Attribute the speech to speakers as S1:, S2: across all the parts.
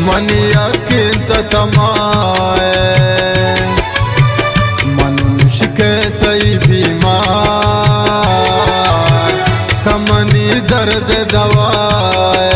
S1: मनिया किंत तमाए मनुष्य तई बीमार तमनी दर्द दवाए।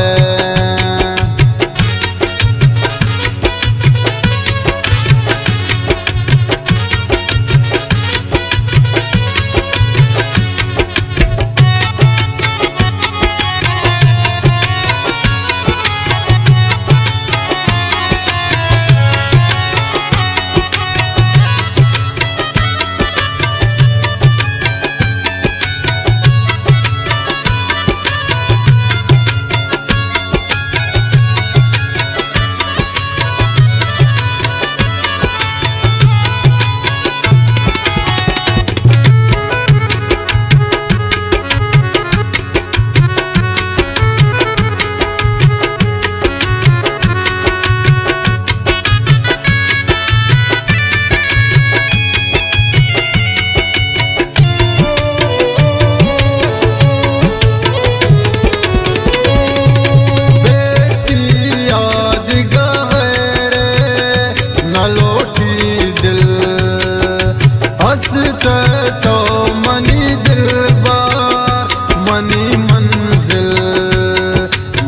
S1: तो मनी दिल बार मनी मंजिल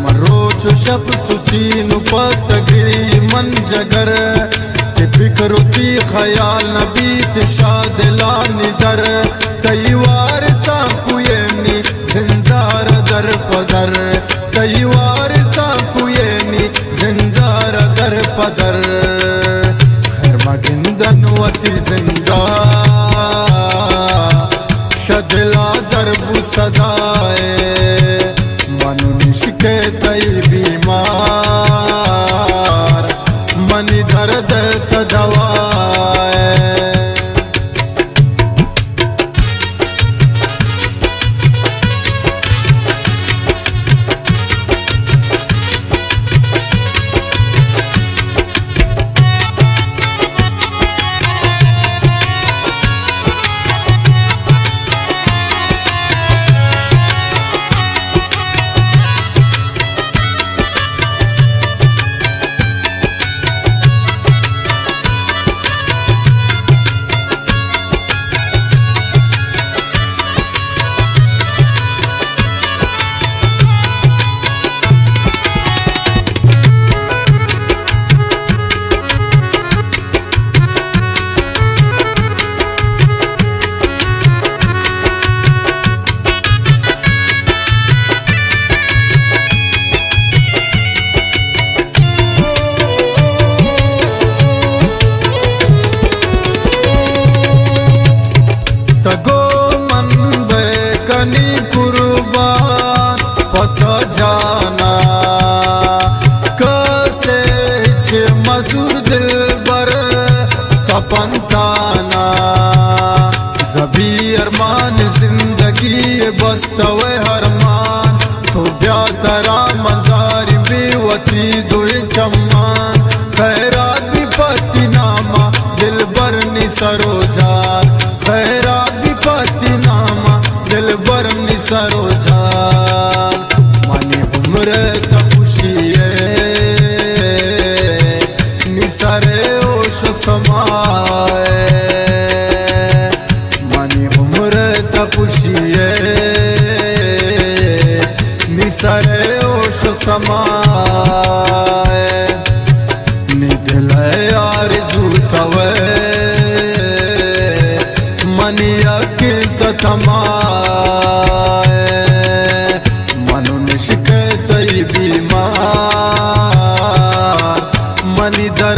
S1: मरोच शब सुचीन पतगी मन जगर के फिक्रुती ख्याल नबीत शादिलानी दर कई वार साकुयेनी जिंदार दर पदर कई वार साकुयेनी जिंदार दर पदर खैर मगिंदन वती जिंदार शदला दरबु सदाए मनुष्य के तई बीमार मनी दर्द दवाए। तगो मन बेकनी कुर्बान पता जाना कसे मसूर दिल बर तपनताना जबी अरमान जिंदगी बस्तवे हरमान तो ब्या तरा मंदारी बेवती दुई चम्मान खैरात भी पति नामा दिल बर निसरोजार खैरात भी पति नामा दिल बर निसरोजार मनी उम्र तपुशिए निसरे ओश समाए मनी उम्र तपुशिए निसरे ओश समाए निदिल आरज़ू तवे मनिया किंत तमाए मनुष्य के तई बीमार मनी दर